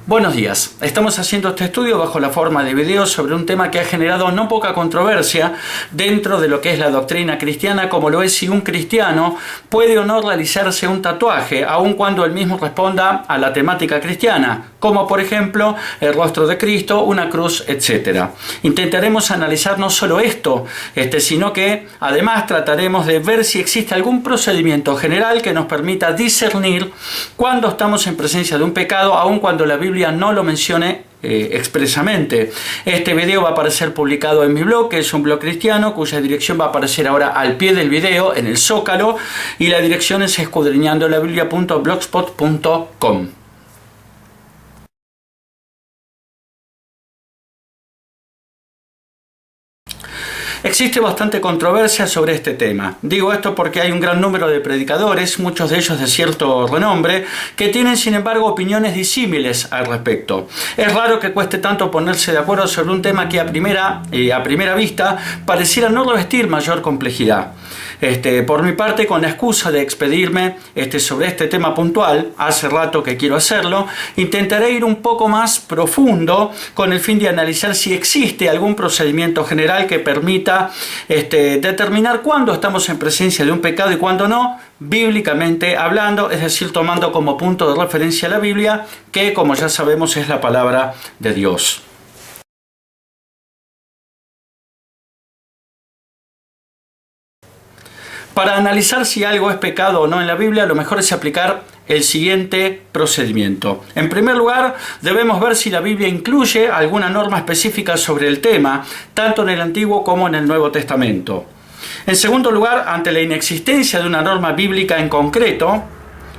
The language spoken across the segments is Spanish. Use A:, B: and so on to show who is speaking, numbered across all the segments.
A: Buenos días, estamos haciendo este estudio bajo la forma de video sobre un tema que ha generado no poca controversia dentro de lo que es la doctrina cristiana, como lo es si un cristiano puede o no realizarse un tatuaje, aun cuando él mismo responda a la temática cristiana, como por ejemplo el rostro de Cristo, una cruz, etc. Intentaremos analizar no solo esto, sino que además trataremos de ver si existe algún procedimiento general que nos permita discernir cuando estamos en presencia de un pecado, aun cuando la Biblia no lo mencione expresamente. Este video va a aparecer publicado en mi blog, que es un blog cristiano, cuya dirección va a aparecer ahora al pie del video, en el zócalo, y la dirección es escudriñandolabiblia.blogspot.com. Existe bastante controversia sobre este tema. Digo esto porque hay un gran número de predicadores, muchos de ellos de cierto renombre, que tienen sin embargo opiniones disímiles al respecto. Es raro que cueste tanto ponerse de acuerdo sobre un tema que a primera vista pareciera no revestir mayor complejidad. Por mi parte, con la excusa de expedirme sobre este tema puntual, hace rato que quiero hacerlo, intentaré ir un poco más profundo con el fin de analizar si existe algún procedimiento general que permita determinar cuándo estamos en presencia de un pecado y cuándo no, bíblicamente hablando, es decir, tomando como punto de referencia la Biblia, que como ya sabemos es la palabra de Dios. Para analizar si algo es pecado o no en la Biblia, lo mejor es aplicar el siguiente procedimiento. En primer lugar, debemos ver si la Biblia incluye alguna norma específica sobre el tema, tanto en el Antiguo como en el Nuevo Testamento. En segundo lugar, ante la inexistencia de una norma bíblica en concreto,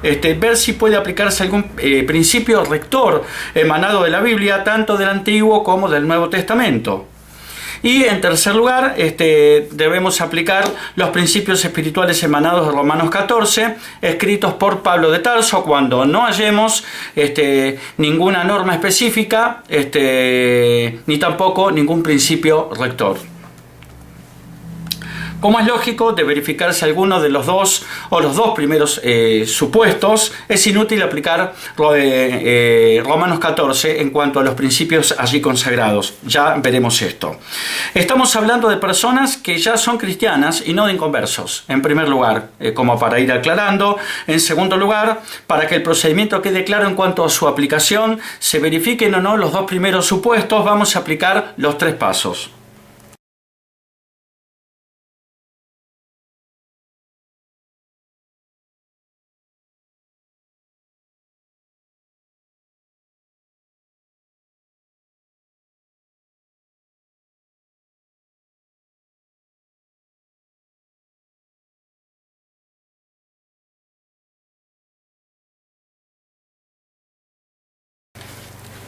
A: ver si puede aplicarse algún principio rector emanado de la Biblia, tanto del Antiguo como del Nuevo Testamento. Y en tercer lugar, debemos aplicar los principios espirituales emanados de Romanos 14, escritos por Pablo de Tarso, cuando no hallemos ninguna norma específica, ni tampoco ningún principio rector. Como es lógico, de verificarse alguno de los dos o los dos primeros supuestos, es inútil aplicar Romanos 14 en cuanto a los principios allí consagrados. Ya veremos esto. Estamos hablando de personas que ya son cristianas y no de inconversos, en primer lugar, como para ir aclarando. En segundo lugar, para que el procedimiento quede claro en cuanto a su aplicación, se verifiquen o no los dos primeros supuestos, vamos a aplicar los tres pasos.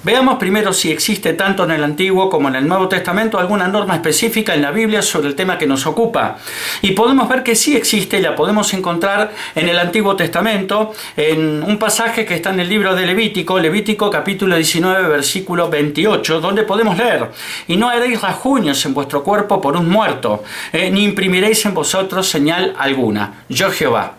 A: Veamos primero si existe tanto en el Antiguo como en el Nuevo Testamento alguna norma específica en la Biblia sobre el tema que nos ocupa. Y podemos ver que sí existe, la podemos encontrar en el Antiguo Testamento, en un pasaje que está en el libro de Levítico capítulo 19, versículo 28, donde podemos leer: «Y no haréis rasguños en vuestro cuerpo por un muerto, ni imprimiréis en vosotros señal alguna. Yo Jehová».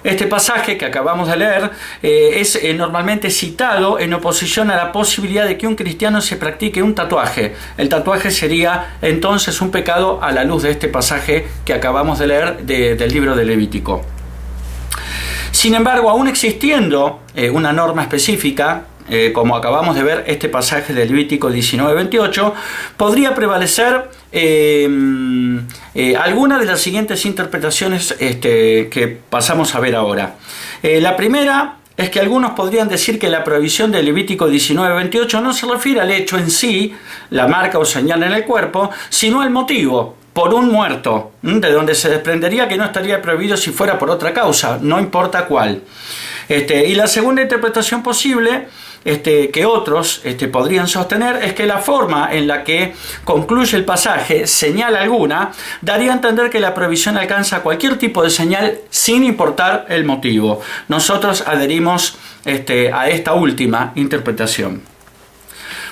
A: Este pasaje que acabamos de leer es normalmente citado en oposición a la posibilidad de que un cristiano se practique un tatuaje. El tatuaje sería entonces un pecado a la luz de este pasaje que acabamos de leer del libro de Levítico. Sin embargo, aún existiendo una norma específica, como acabamos de ver este pasaje de Levítico 19:28, podría prevalecer alguna de las siguientes interpretaciones que pasamos a ver ahora. La primera es que algunos podrían decir que la prohibición de Levítico 19:28 no se refiere al hecho en sí, la marca o señal en el cuerpo, sino al motivo, por un muerto, de donde se desprendería que no estaría prohibido si fuera por otra causa, no importa cuál. Y la segunda interpretación posible que otros podrían sostener es que la forma en la que concluye el pasaje, señal alguna, daría a entender que la prohibición alcanza cualquier tipo de señal sin importar el motivo. Nosotros adherimos a esta última interpretación.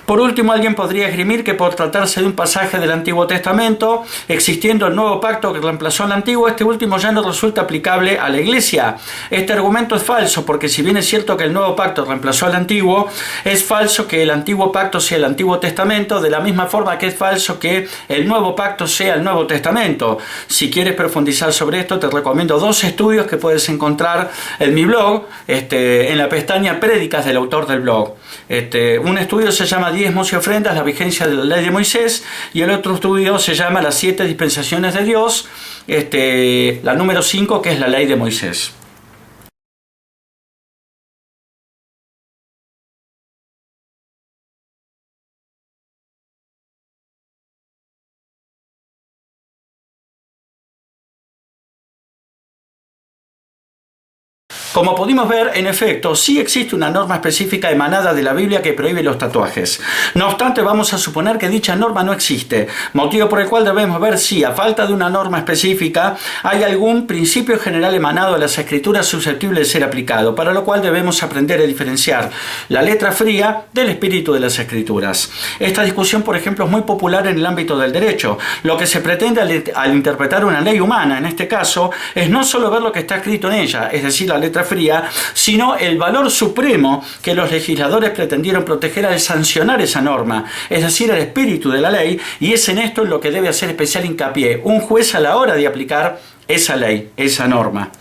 A: Por último, alguien podría esgrimir que por tratarse de un pasaje del Antiguo Testamento, existiendo el nuevo pacto que reemplazó al antiguo, este último ya no resulta aplicable a la Iglesia. Este argumento es falso, porque si bien es cierto que el nuevo pacto reemplazó al antiguo, es falso que el antiguo pacto sea el Antiguo Testamento, de la misma forma que es falso que el nuevo pacto sea el Nuevo Testamento. Si quieres profundizar sobre esto, te recomiendo dos estudios que puedes encontrar en mi blog, en la pestaña Prédicas del autor del blog. Un estudio se llama Diezmos y ofrendas, la vigencia de la ley de Moisés, y el otro estudio se llama Las 7 dispensaciones de Dios, la número 5, que es la ley de Moisés. Como pudimos ver, en efecto, sí existe una norma específica emanada de la Biblia que prohíbe los tatuajes. No obstante, vamos a suponer que dicha norma no existe, motivo por el cual debemos ver si, a falta de una norma específica, hay algún principio general emanado de las Escrituras susceptible de ser aplicado, para lo cual debemos aprender a diferenciar la letra fría del espíritu de las Escrituras. Esta discusión, por ejemplo, es muy popular en el ámbito del derecho. Lo que se pretende al interpretar una ley humana, en este caso, es no solo ver lo que está escrito en ella, es decir, la letra fría, sino el valor supremo que los legisladores pretendieron proteger al sancionar esa norma, es decir, el espíritu de la ley, y es en esto en lo que debe hacer especial hincapié un juez a la hora de aplicar esa ley, esa norma.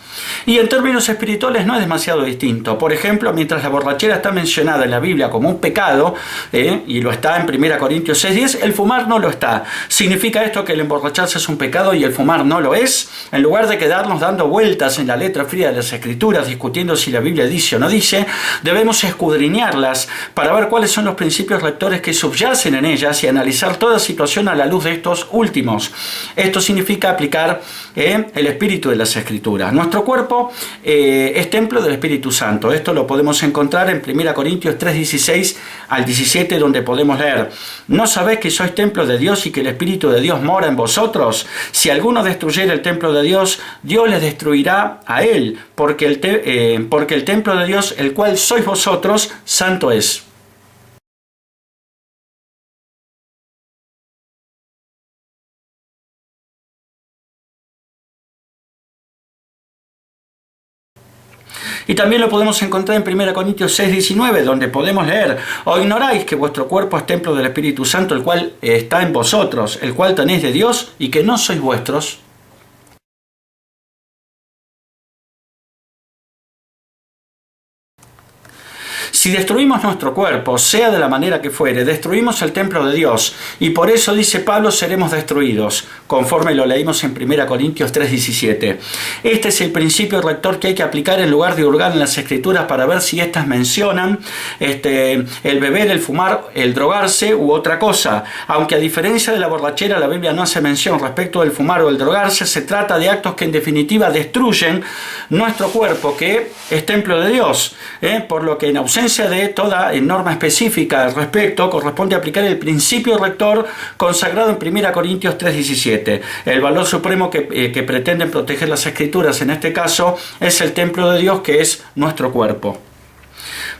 A: Y en términos espirituales no es demasiado distinto. Por ejemplo, mientras la borrachera está mencionada en la Biblia como un pecado, y lo está en 1 Corintios 6:10, el fumar no lo está. ¿Significa esto que el emborracharse es un pecado y el fumar no lo es? En lugar de quedarnos dando vueltas en la letra fría de las Escrituras, discutiendo si la Biblia dice o no dice, debemos escudriñarlas para ver cuáles son los principios rectores que subyacen en ellas y analizar toda situación a la luz de estos últimos. Esto significa aplicar el espíritu de las Escrituras. Nuestro cuerpo es templo del Espíritu Santo. Esto lo podemos encontrar en 1 Corintios 3:16 al 17, donde podemos leer: ¿No sabéis que sois templo de Dios y que el Espíritu de Dios mora en vosotros? Si alguno destruyera el templo de Dios, Dios les destruirá a él, porque el templo de Dios, el cual sois vosotros, santo es. Y también lo podemos encontrar en 1 Corintios 6:19, donde podemos leer: ¿O ignoráis que vuestro cuerpo es templo del Espíritu Santo, el cual está en vosotros, el cual tenéis de Dios, y que no sois vuestros? Si destruimos nuestro cuerpo, sea de la manera que fuere, destruimos el templo de Dios, y por eso, dice Pablo, seremos destruidos, conforme lo leímos en 1 Corintios 3:17. Este es el principio rector que hay que aplicar en lugar de hurgar en las Escrituras para ver si éstas mencionan el beber, el fumar, el drogarse u otra cosa. Aunque a diferencia de la borrachera, la Biblia no hace mención respecto del fumar o el drogarse, se trata de actos que en definitiva destruyen nuestro cuerpo, que es templo de Dios, por lo que en ausencia de toda norma específica al respecto, corresponde aplicar el principio rector consagrado en 1 Corintios 3:17. El valor supremo que pretenden proteger las Escrituras en este caso es el templo de Dios, que es nuestro cuerpo.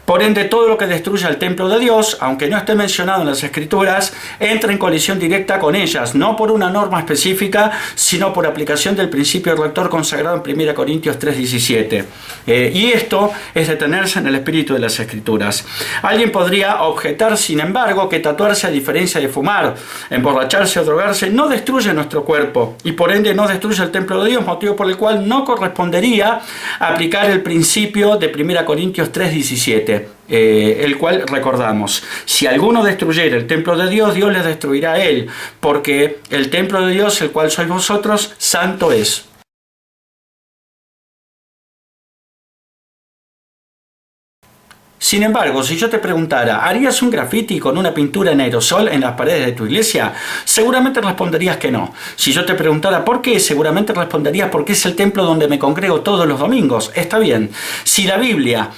A: Por ende, todo lo que destruya el templo de Dios, aunque no esté mencionado en las Escrituras, entra en colisión directa con ellas, no por una norma específica, sino por aplicación del principio rector consagrado en 1 Corintios 3:17. Y esto es detenerse en el espíritu de las Escrituras. Alguien podría objetar, sin embargo, que tatuarse, a diferencia de fumar, emborracharse o drogarse, no destruye nuestro cuerpo y por ende no destruye el templo de Dios, motivo por el cual no correspondería aplicar el principio de 1 Corintios 3:17. El cual recordamos: si alguno destruyera el templo de Dios, Dios les destruirá a él, porque el templo de Dios, el cual sois vosotros, santo es. Sin embargo, si yo te preguntara, ¿harías un grafiti con una pintura en aerosol en las paredes de tu iglesia? Seguramente responderías que no. Si yo te preguntara por qué, seguramente responderías porque es el templo donde me congrego todos los domingos. Está bien. Si la Biblia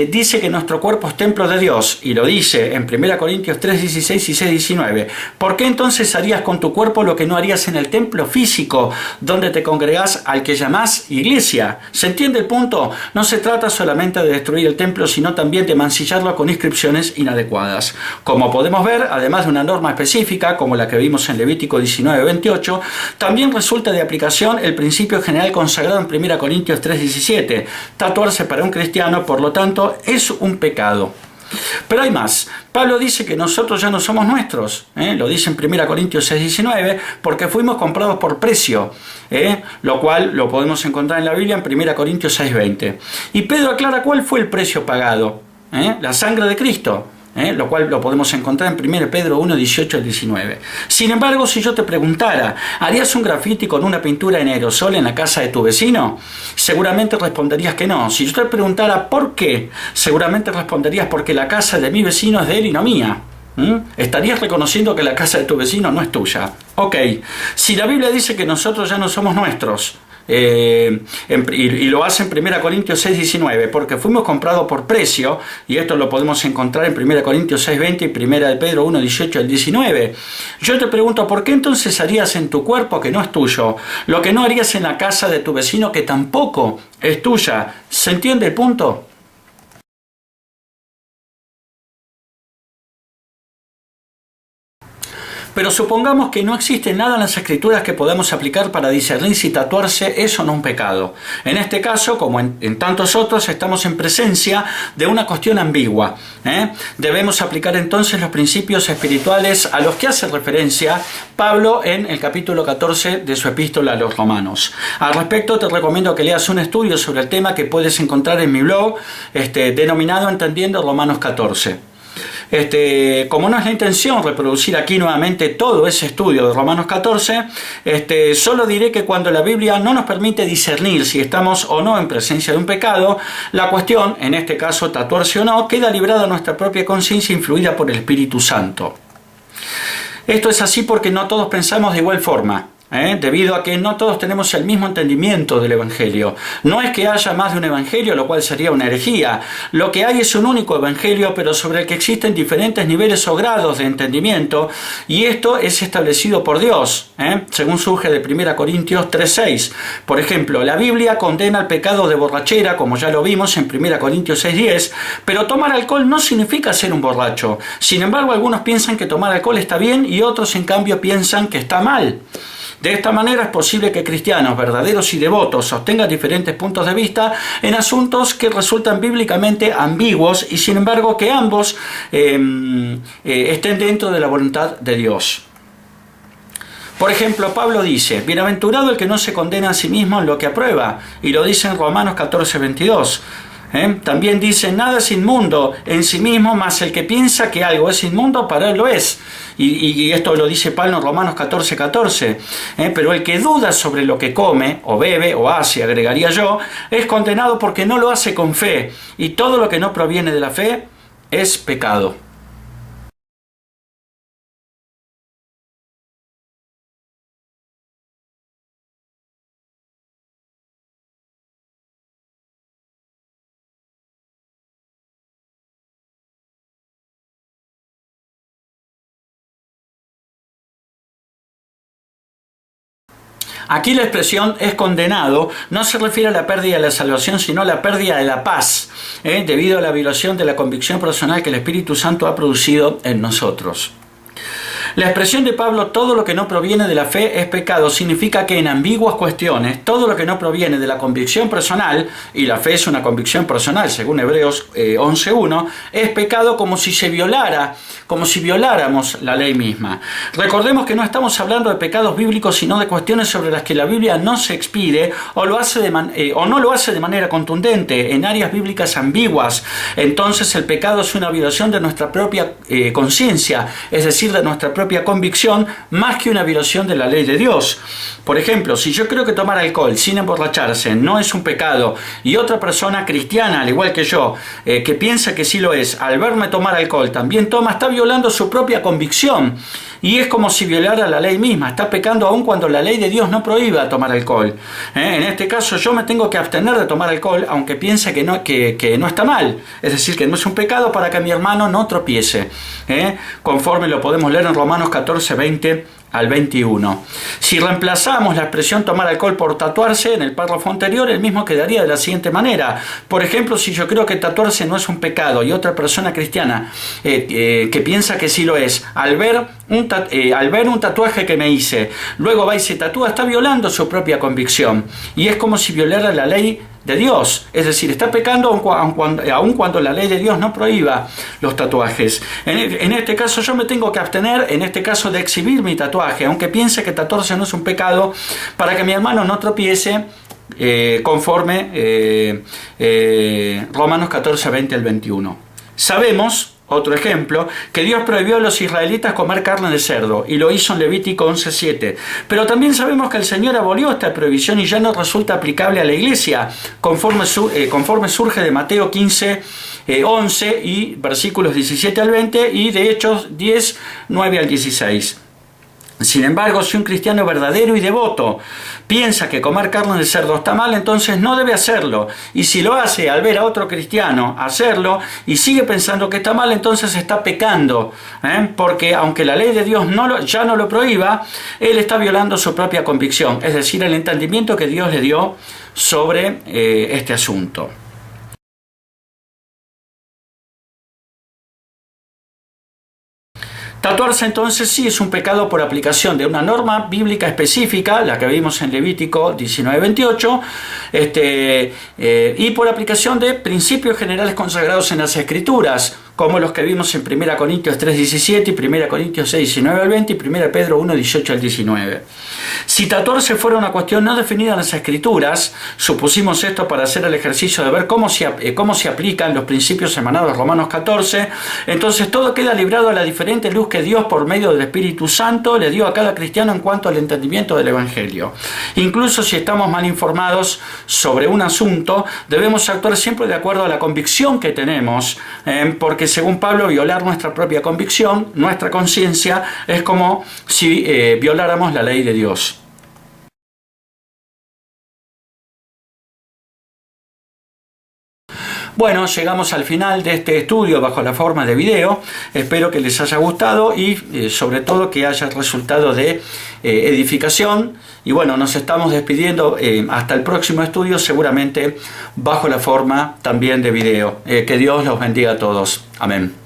A: dice que nuestro cuerpo es templo de Dios, y lo dice en 1 Corintios 3:16 y 6:19, ¿por qué entonces harías con tu cuerpo lo que no harías en el templo físico donde te congregás, al que llamás iglesia? ¿Se entiende el punto? No se trata solamente de destruir el templo, sino también suficiente mancillarlo con inscripciones inadecuadas. Como podemos ver, además de una norma específica, como la que vimos en Levítico 19:28, también resulta de aplicación el principio general consagrado en 1 Corintios 3:17. Tatuarse para un cristiano, por lo tanto, es un pecado. Pero hay más. Pablo dice que nosotros ya no somos nuestros, lo dice en 1 Corintios 6:19, porque fuimos comprados por precio, lo cual lo podemos encontrar en la Biblia en 1 Corintios 6:20. Y Pedro aclara cuál fue el precio pagado, la sangre de Cristo. Lo cual lo podemos encontrar en 1 Pedro 1:18-19. Sin embargo, si yo te preguntara, ¿harías un grafiti con una pintura en aerosol en la casa de tu vecino? Seguramente responderías que no. Si yo te preguntara por qué, seguramente responderías porque la casa de mi vecino es de él y no mía. ¿Estarías reconociendo que la casa de tu vecino no es tuya? Ok, si la Biblia dice que nosotros ya no somos nuestros, y lo hace en 1 Corintios 6:19, porque fuimos comprados por precio, y esto lo podemos encontrar en 1 Corintios 6:20 y 1 de Pedro 1:18-19. Yo te pregunto, ¿por qué entonces harías en tu cuerpo que no es tuyo lo que no harías en la casa de tu vecino que tampoco es tuya? ¿Se entiende el punto? Pero supongamos que no existe nada en las Escrituras que podamos aplicar para discernir si tatuarse es o no un pecado. En este caso, como en tantos otros, estamos en presencia de una cuestión ambigua. Debemos aplicar entonces los principios espirituales a los que hace referencia Pablo en el capítulo 14 de su epístola a los Romanos. Al respecto, te recomiendo que leas un estudio sobre el tema que puedes encontrar en mi blog, denominado Entendiendo Romanos 14. Como no es la intención reproducir aquí nuevamente todo ese estudio de Romanos 14, solo diré que cuando la Biblia no nos permite discernir si estamos o no en presencia de un pecado, la cuestión, en este caso tatuarse o no, queda librada a nuestra propia conciencia influida por el Espíritu Santo. Esto es así porque no todos pensamos de igual forma. Debido a que no todos tenemos el mismo entendimiento del Evangelio. No es que haya más de un Evangelio, lo cual sería una herejía. Lo que hay es un único Evangelio, pero sobre el que existen diferentes niveles o grados de entendimiento, y esto es establecido por Dios, según surge de 1 Corintios 3:6. Por ejemplo, la Biblia condena el pecado de borrachera, como ya lo vimos en 1 Corintios 6:10, pero tomar alcohol no significa ser un borracho. Sin embargo, algunos piensan que tomar alcohol está bien y otros, en cambio, piensan que está mal. De esta manera es posible que cristianos verdaderos y devotos sostengan diferentes puntos de vista en asuntos que resultan bíblicamente ambiguos y sin embargo que ambos estén dentro de la voluntad de Dios. Por ejemplo, Pablo dice, bienaventurado el que no se condena a sí mismo en lo que aprueba, y lo dice en Romanos 14:22. También dice, nada es inmundo en sí mismo, mas el que piensa que algo es inmundo, para él lo es. Y esto lo dice Pablo en Romanos 14:14. Pero el que duda sobre lo que come, o bebe, o hace, agregaría yo, es condenado porque no lo hace con fe. Y todo lo que no proviene de la fe es pecado. Aquí la expresión es condenado no se refiere a la pérdida de la salvación, sino a la pérdida de la paz, debido a la violación de la convicción personal que el Espíritu Santo ha producido en nosotros. La expresión de Pablo, todo lo que no proviene de la fe es pecado, significa que en ambiguas cuestiones, todo lo que no proviene de la convicción personal, y la fe es una convicción personal, según Hebreos 11:1, es pecado como si violáramos la ley misma. Recordemos que no estamos hablando de pecados bíblicos, sino de cuestiones sobre las que la Biblia no se expide o no lo hace de manera contundente, en áreas bíblicas ambiguas. Entonces el pecado es una violación de nuestra propia conciencia, es decir, de nuestra propia convicción, más que una violación de la ley de Dios. Por ejemplo, si yo creo que tomar alcohol sin emborracharse no es un pecado, y otra persona cristiana, al igual que yo, que piensa que sí lo es, al verme tomar alcohol también toma, está violando su propia convicción, y es como si violara la ley misma, está pecando aun cuando la ley de Dios no prohíba tomar alcohol. En este caso yo me tengo que abstener de tomar alcohol, aunque piense que no está mal, es decir, que no es un pecado, para que mi hermano no tropiece, conforme lo podemos leer en Romanos 14:20 al 21. Si reemplazamos la expresión tomar alcohol por tatuarse en el párrafo anterior, el mismo quedaría de la siguiente manera. Por ejemplo, si yo creo que tatuarse no es un pecado y otra persona cristiana que piensa que sí lo es, al ver un tatuaje que me hice, luego va y se tatúa, está violando su propia convicción. Y es como si violara la ley de Dios, es decir, está pecando aun cuando la ley de Dios no prohíba los tatuajes. En este caso yo me tengo que abstener, en este caso, de exhibir mi tatuaje, aunque piense que tatuarse no es un pecado, para que mi hermano no tropiece, conforme Romanos 14, 20 al 21. Sabemos, otro ejemplo, que Dios prohibió a los israelitas comer carne de cerdo, y lo hizo en Levítico 11:7. Pero también sabemos que el Señor abolió esta prohibición y ya no resulta aplicable a la iglesia, conforme surge de Mateo 15:11 y versículos 17 al 20 y de Hechos 10, 9 al 16. Sin embargo, si un cristiano verdadero y devoto piensa que comer carne de cerdo está mal, entonces no debe hacerlo. Y si lo hace al ver a otro cristiano hacerlo y sigue pensando que está mal, entonces está pecando. Porque aunque la ley de Dios ya no lo prohíba, él está violando su propia convicción, es decir, el entendimiento que Dios le dio sobre este asunto. Tatuarse entonces sí es un pecado por aplicación de una norma bíblica específica, la que vimos en Levítico 19:28, y por aplicación de principios generales consagrados en las Escrituras, como los que vimos en 1 Corintios 3:17 y 1 Corintios 6:19 al 20 y 1 Pedro 1:18 al 19. Si tatuarse fuera una cuestión no definida en las Escrituras, supusimos esto para hacer el ejercicio de ver cómo se aplican los principios emanados de Romanos 14, entonces todo queda librado a la diferente luz que Dios, por medio del Espíritu Santo, le dio a cada cristiano en cuanto al entendimiento del Evangelio. Incluso si estamos mal informados sobre un asunto, debemos actuar siempre de acuerdo a la convicción que tenemos, porque según Pablo, violar nuestra propia convicción, nuestra conciencia, es como si violáramos la ley de Dios. Bueno, llegamos al final de este estudio bajo la forma de video. Espero que les haya gustado y sobre todo que haya resultado de edificación. Y bueno, nos estamos despidiendo hasta el próximo estudio, seguramente bajo la forma también de video. Que Dios los bendiga a todos. Amén.